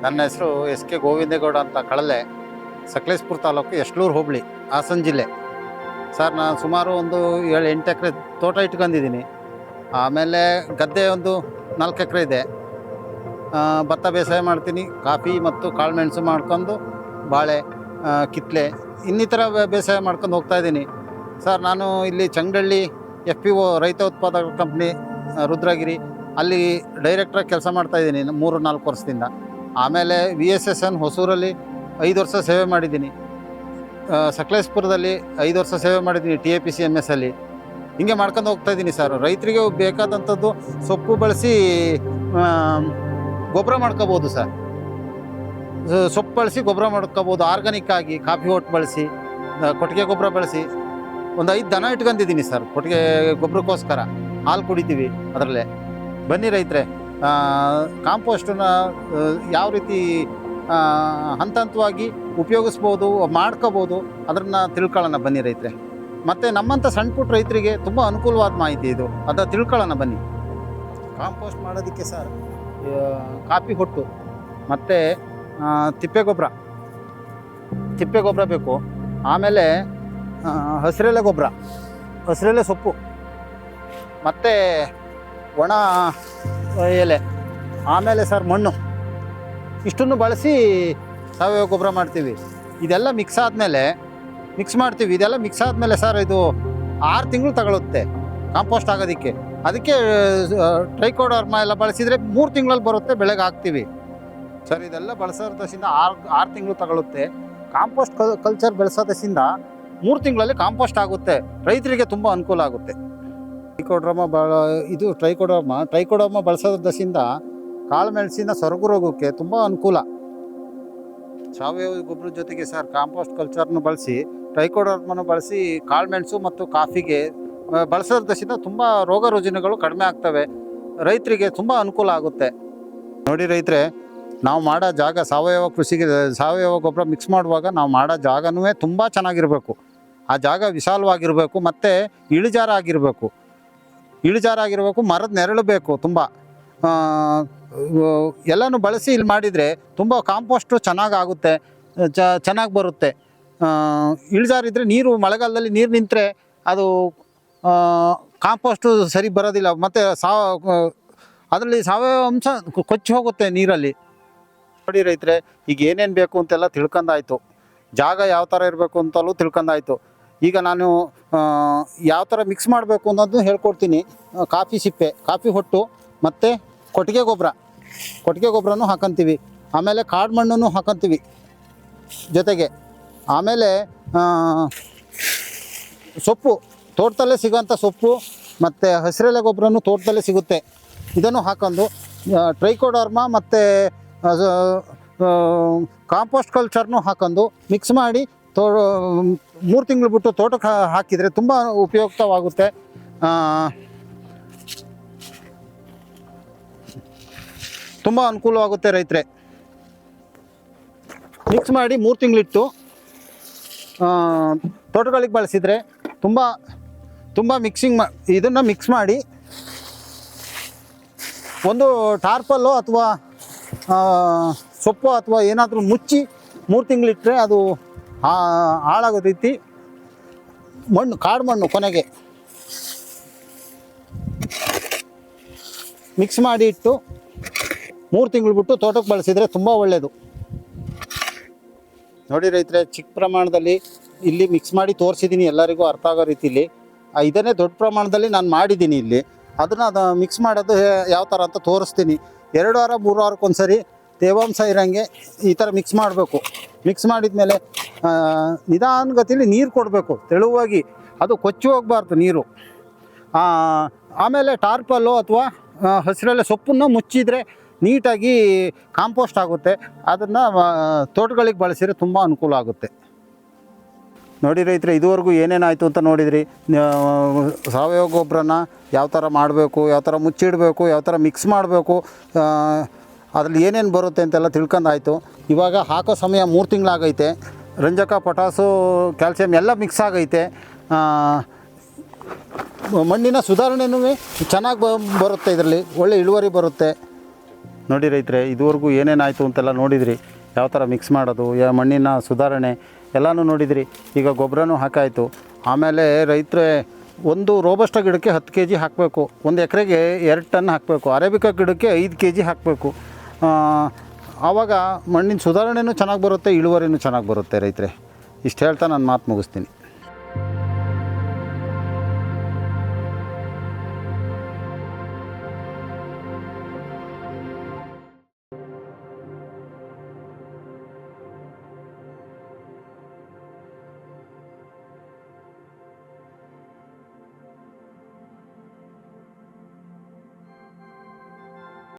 ನನ್ನ ಹೆಸರು S K Govindegowda ಅಂತ, ಕಳಲೆ, ಸಕಲೇಶಪುರ ತಾಲೂಕು, ಯಶ್ಲೂರು ಹೋಬಳಿ, ಹಾಸನ ಜಿಲ್ಲೆ. ಸರ್, ನಾನು ಸುಮಾರು ಒಂದು 7-8 ಎಕರೆ ತೋಟ ಇಟ್ಕೊಂಡಿದ್ದೀನಿ. ಆಮೇಲೆ ಗದ್ದೆ ಒಂದು 4 ಎಕರೆ ಇದೆ. ಭತ್ತ ಬೇಸಾಯ ಮಾಡ್ತೀನಿ. ಕಾಫಿ ಮತ್ತು ಕಾಳುಮೆಣಸು ಮಾಡ್ಕೊಂಡು, ಬಾಳೆ, ಕಿತ್ತಲೆ ಇನ್ನಿತರ ಬೇಸಾಯ ಮಾಡ್ಕೊಂಡು ಹೋಗ್ತಾಯಿದ್ದೀನಿ. ಸರ್, ನಾನು ಇಲ್ಲಿ ಚಂಗಡಳ್ಳಿ FPO ರೈತ ಉತ್ಪಾದಕ ಕಂಪ್ನಿ ರುದ್ರಗಿರಿ ಅಲ್ಲಿ ಡೈರೆಕ್ಟ್ರಾಗಿ ಕೆಲಸ ಮಾಡ್ತಾಯಿದ್ದೀನಿ 3-4 ವರ್ಷದಿಂದ. ಆಮೇಲೆ VSSN ಹೊಸೂರಲ್ಲಿ 5 ವರ್ಷ ಸೇವೆ ಮಾಡಿದ್ದೀನಿ. ಸಕಲೇಶಪುರದಲ್ಲಿ 5 ವರ್ಷ ಸೇವೆ ಮಾಡಿದ್ದೀನಿ TAPC MS ಅಲ್ಲಿ. ಹಿಂಗೆ ಮಾಡ್ಕೊಂಡು ಹೋಗ್ತಾಯಿದ್ದೀನಿ ಸರ್. ರೈತರಿಗೆ ಬೇಕಾದಂಥದ್ದು ಸೊಪ್ಪು ಬಳಸಿ ಗೊಬ್ಬರ ಮಾಡ್ಕೋಬೋದು ಸರ್. ಸೊಪ್ಪು ಬಳಸಿ ಗೊಬ್ಬರ ಮಾಡ್ಕೋಬೋದು. ಆರ್ಗಾನಿಕ್ ಆಗಿ ಕಾಫಿ ಹೊಟ್ಟು ಬಳಸಿ, ಕೊಟ್ಟಿಗೆ ಗೊಬ್ಬರ ಬಳಸಿ ಒಂದು 5 ದನ ಇಟ್ಕೊಂಡಿದ್ದೀನಿ ಸರ್. ಕೊಟ್ಟಿಗೆ ಗೊಬ್ಬರಕ್ಕೋಸ್ಕರ ಹಾಲು ಕುಡಿತೀವಿ ಅದರಲ್ಲೇ. ಬನ್ನಿ ರೈತರೆ, ಕಾಂಪೋಸ್ಟನ್ನ ಯಾವ ರೀತಿ ಹಂತ ಹಂತವಾಗಿ ಉಪಯೋಗಿಸ್ಬೋದು, ಮಾಡ್ಕೋಬೋದು, ಅದನ್ನು ತಿಳ್ಕೊಳ್ಳೋಣ ಬನ್ನಿ ರೈತರೆ. ಮತ್ತು ನಮ್ಮಂಥ ಸಣ್ಣ ಪುಟ್ಟ ರೈತರಿಗೆ ತುಂಬ ಅನುಕೂಲವಾದ ಮಾಹಿತಿ ಇದು, ಅದನ್ನು ತಿಳ್ಕೊಳ್ಳೋಣ ಬನ್ನಿ. ಕಾಂಪೋಸ್ಟ್ ಮಾಡೋದಕ್ಕೆ ಸರ್, ಕಾಫಿ ಹೊಟ್ಟು ಮತ್ತು ತಿಪ್ಪೆ ಗೊಬ್ಬರ ಬೇಕು. ಆಮೇಲೆ ಹಸಿರೆಲೆ ಗೊಬ್ಬರ, ಹಸಿರೆಲೆ ಸೊಪ್ಪು ಮತ್ತು ಒಣ ಎಲೆ, ಆಮೇಲೆ ಸರ್ ಮಣ್ಣು, ಇಷ್ಟನ್ನು ಬಳಸಿ ಸಾವಯವ ಗೊಬ್ಬರ ಮಾಡ್ತೀವಿ. ಇದೆಲ್ಲ ಮಿಕ್ಸ್ ಮಾಡ್ತೀವಿ. ಇದೆಲ್ಲ ಮಿಕ್ಸ್ ಆದಮೇಲೆ ಸರ್, ಇದು 6 ತಿಂಗಳು ತಗೊಳುತ್ತೆ ಕಾಂಪೋಸ್ಟ್ ಆಗೋದಕ್ಕೆ. ಅದಕ್ಕೆ ಟ್ರೈಕೋಡರ್ಮ ಎಲ್ಲ ಬಳಸಿದರೆ 3 ತಿಂಗಳಲ್ಲಿ ಬರುತ್ತೆ, ಬೆಳೆಗೆ ಹಾಕ್ತೀವಿ ಸರ್. ಇದೆಲ್ಲ ಬಳಸೋದ್ರಿಂದ 6 ತಿಂಗಳು ತಗೊಳುತ್ತೆ. ಕಾಂಪೋಸ್ಟ್ ಕಲ್ಚರ್ ಬೆಳೆಸೋದ್ರಿಂದ 3 ತಿಂಗಳಲ್ಲಿ ಕಾಂಪೋಸ್ಟ್ ಆಗುತ್ತೆ. ರೈತರಿಗೆ ತುಂಬ ಅನುಕೂಲ ಆಗುತ್ತೆ. ಟ್ರೈಕೋಡರ್ಮ ಬಳಸೋದ್ರಿಂದ ಕಾಳುಮೆಣಸಿನ ಸೊರಗು ರೋಗಕ್ಕೆ ತುಂಬ ಅನುಕೂಲ. ಸಾವಯವ ಗೊಬ್ಬರದ ಜೊತೆಗೆ ಸರ್ ಕಾಂಪೋಸ್ಟ್ ಕಲ್ಚರ್ನ ಬಳಸಿ, ಟ್ರೈಕೋಡರ್ಮನ ಬಳಸಿ ಕಾಳುಮೆಣಸು ಮತ್ತು ಕಾಫಿಗೆ ಬಳಸೋದ್ರಿಂದ ತುಂಬ ರೋಗ ರುಜಿನಗಳು ಕಡಿಮೆ ಆಗ್ತವೆ. ರೈತರಿಗೆ ತುಂಬ ಅನುಕೂಲ ಆಗುತ್ತೆ. ನೋಡಿ ರೈತರೆ, ನಾವು ಮಾಡೋ ಜಾಗ ಸಾವಯವ ಕೃಷಿಗೆ ಸಾವಯವ ಗೊಬ್ಬರ ಮಿಕ್ಸ್ ಮಾಡುವಾಗ ನಾವು ಮಾಡೋ ಜಾಗನೂ ತುಂಬ ಚೆನ್ನಾಗಿರಬೇಕು. ಆ ಜಾಗ ವಿಶಾಲವಾಗಿರಬೇಕು ಮತ್ತು ಇಳಿಜಾರಾಗಿರಬೇಕು. ಮರದ ನೆರಳು ಬೇಕು ತುಂಬ. ಎಲ್ಲನೂ ಬಳಸಿ ಇಲ್ಲಿ ಮಾಡಿದರೆ ತುಂಬ ಕಾಂಪೋಸ್ಟು ಚೆನ್ನಾಗಾಗುತ್ತೆ, ಚೆನ್ನಾಗಿ ಬರುತ್ತೆ. ಇಳಿಜಾರಿದ್ದರೆ ಮಳೆಗಾಲದಲ್ಲಿ ನೀರು ನಿಂತರೆ ಅದು ಕಾಂಪೋಸ್ಟು ಸರಿ ಬರೋದಿಲ್ಲ. ಮತ್ತು ಅದರಲ್ಲಿ ಸಾವಯವ ಅಂಶ ಕೊಚ್ಚಿ ಹೋಗುತ್ತೆ ನೀರಲ್ಲಿ. ನೋಡಿ ರೈತರೆ, ಈಗ ಏನೇನು ಬೇಕು ಅಂತೆಲ್ಲ ತಿಳ್ಕೊಂಡಾಯ್ತು. ಜಾಗ ಯಾವ ಥರ ಇರಬೇಕು ಅಂತಲೂ ತಿಳ್ಕೊಂಡಾಯ್ತು. ಈಗ ನಾನು ಯಾವ ಥರ ಮಿಕ್ಸ್ ಮಾಡಬೇಕು ಅನ್ನೋದು ಹೇಳ್ಕೊಡ್ತೀನಿ. ಕಾಫಿ ಸಿಪ್ಪೆ, ಕಾಫಿ ಹೊಟ್ಟು ಮತ್ತು ಕೊಟ್ಟಿಗೆ ಗೊಬ್ಬರನೂ ಹಾಕೊಂತೀವಿ. ಆಮೇಲೆ ಕಾಡು ಮಣ್ಣನ್ನು ಹಾಕೊಂತೀವಿ ಜೊತೆಗೆ. ಆಮೇಲೆ ಸೊಪ್ಪು, ತೋಟದಲ್ಲೇ ಸಿಗೋಂಥ ಸೊಪ್ಪು ಮತ್ತು ಹಸಿರೆಲೆ ಗೊಬ್ಬರನೂ ತೋಟದಲ್ಲೇ ಸಿಗುತ್ತೆ. ಇದನ್ನು ಹಾಕೊಂಡು ಟ್ರೈಕೋಡರ್ಮ ಮತ್ತು ಕಾಂಪೋಸ್ಟ್ ಕಲ್ಚರ್ನೂ ಹಾಕೊಂಡು ಮಿಕ್ಸ್ ಮಾಡಿ 3 ತಿಂಗಳು ಬಿಟ್ಟು ತೋಟಕ್ಕೆ ಹಾಕಿದರೆ ತುಂಬ ಉಪಯುಕ್ತವಾಗುತ್ತೆ. ತುಂಬ ಅನುಕೂಲವಾಗುತ್ತೆ ರೈತರೆ. ಮಿಕ್ಸ್ ಮಾಡಿ 3 ತಿಂಗಳಿಟ್ಟು ತೋಟಗಳಿಗೆ ಬಳಸಿದರೆ ತುಂಬ ಇದನ್ನು ಮಿಕ್ಸ್ ಮಾಡಿ ಒಂದು ಟಾರ್ಪಲ್ಲು ಅಥವಾ ಸೊಪ್ಪು ಅಥವಾ ಏನಾದರೂ ಮುಚ್ಚಿ 3 ತಿಂಗಳಿಟ್ಟರೆ ಅದು ಹಾಳಾಗೋ ರೀತಿ ಕಾಡು ಮಣ್ಣು ಕೊನೆಗೆ ಮಿಕ್ಸ್ ಮಾಡಿ ಇಟ್ಟು 3 ತಿಂಗಳು ಬಿಟ್ಟು ತೋಟಕ್ಕೆ ಬಳಸಿದರೆ ತುಂಬ ಒಳ್ಳೆಯದು. ನೋಡಿ ರೈತರೆ, ಚಿಕ್ಕ ಪ್ರಮಾಣದಲ್ಲಿ ಇಲ್ಲಿ ಮಿಕ್ಸ್ ಮಾಡಿ ತೋರಿಸಿದ್ದೀನಿ, ಎಲ್ಲರಿಗೂ ಅರ್ಥ ಆಗೋ ರೀತಿಲಿ. ಇದನ್ನೇ ದೊಡ್ಡ ಪ್ರಮಾಣದಲ್ಲಿ ನಾನು ಮಾಡಿದ್ದೀನಿ ಇಲ್ಲಿ. ಅದನ್ನು ಮಿಕ್ಸ್ ಮಾಡೋದು ಯಾವ ಥರ ಅಂತ ತೋರಿಸ್ತೀನಿ. 2 ವಾರ 3 ವಾರಕ್ಕೊಂದ್ಸರಿ ತೇವಾಂಶ ಇರೋಂಗೆ ಈ ಥರ ಮಿಕ್ಸ್ ಮಾಡಬೇಕು. ಮಿಕ್ಸ್ ಮಾಡಿದ ಮೇಲೆ ನಿಧಾನಗತಿಯಲ್ಲಿ ನೀರು ಕೊಡಬೇಕು, ತೆಳುವಾಗಿ. ಅದು ಕೊಚ್ಚಿ ಹೋಗಬಾರ್ದು ನೀರು. ಆಮೇಲೆ ಟಾರ್ಪಲ್ಲು ಅಥವಾ ಹಸಿರೆಲೆ ಸೊಪ್ಪನ್ನು ಮುಚ್ಚಿದರೆ ನೀಟಾಗಿ ಕಾಂಪೋಸ್ಟ್ ಆಗುತ್ತೆ. ಅದನ್ನು ತೋಟಗಳಿಗೆ ಬಳಸಿದರೆ ತುಂಬ ಅನುಕೂಲ ಆಗುತ್ತೆ. ನೋಡಿ ರೈತರೆ, ಇದುವರೆಗೂ ಏನೇನಾಯಿತು ಅಂತ ನೋಡಿದ್ರಿ. ಸಾವಯವ ಗೊಬ್ಬರನ ಯಾವ ಥರ ಮಾಡಬೇಕು, ಯಾವ ಥರ ಮುಚ್ಚಿಡಬೇಕು, ಯಾವ ಥರ ಮಿಕ್ಸ್ ಮಾಡಬೇಕು, ಅದರಲ್ಲಿ ಏನೇನು ಬರುತ್ತೆ ಅಂತೆಲ್ಲ ತಿಳ್ಕೊಂಡಾಯ್ತು. ಇವಾಗ ಹಾಕೋ ಸಮಯ 3 ತಿಂಗಳಾಗೈತೆ. ರಂಜಕ, ಪೊಟಾಸು, ಕ್ಯಾಲ್ಸಿಯಂ ಎಲ್ಲ ಮಿಕ್ಸ್ ಆಗೈತೆ. ಮಣ್ಣಿನ ಸುಧಾರಣೆನೂ ಚೆನ್ನಾಗಿ ಬರುತ್ತೆ. ಇದರಲ್ಲಿ ಒಳ್ಳೆ ಇಳುವರಿ ಬರುತ್ತೆ. ನೋಡಿ ರೈತರೆ, ಇದುವರೆಗೂ ಏನೇನಾಯಿತು ಅಂತೆಲ್ಲ ನೋಡಿದ್ರಿ. ಯಾವ ಥರ ಮಿಕ್ಸ್ ಮಾಡೋದು, ಮಣ್ಣಿನ ಸುಧಾರಣೆ ಎಲ್ಲನೂ ನೋಡಿದ್ರಿ. ಈಗ ಗೊಬ್ಬರನೂ ಹಾಕಾಯಿತು. ಆಮೇಲೆ ರೈತರೇ, ಒಂದು ರೋಬಸ್ಟ ಗಿಡಕ್ಕೆ 10 kg ಹಾಕಬೇಕು, ಒಂದು ಎಕರೆಗೆ 2 ಟನ್ ಹಾಕಬೇಕು, ಅರೇಬಿಕಾ ಗಿಡಕ್ಕೆ 5 kg ಹಾಕಬೇಕು. ಆವಾಗ ಮಣ್ಣಿನ ಸುಧಾರಣೆನೂ ಚೆನ್ನಾಗಿ ಬರುತ್ತೆ, ಇಳುವರಿನೂ ಚೆನ್ನಾಗಿ ಬರುತ್ತೆ ರೈತರೆ. ಇಷ್ಟು ಹೇಳ್ತಾ ನಾನು ಮಾತು ಮುಗಿಸ್ತೀನಿ.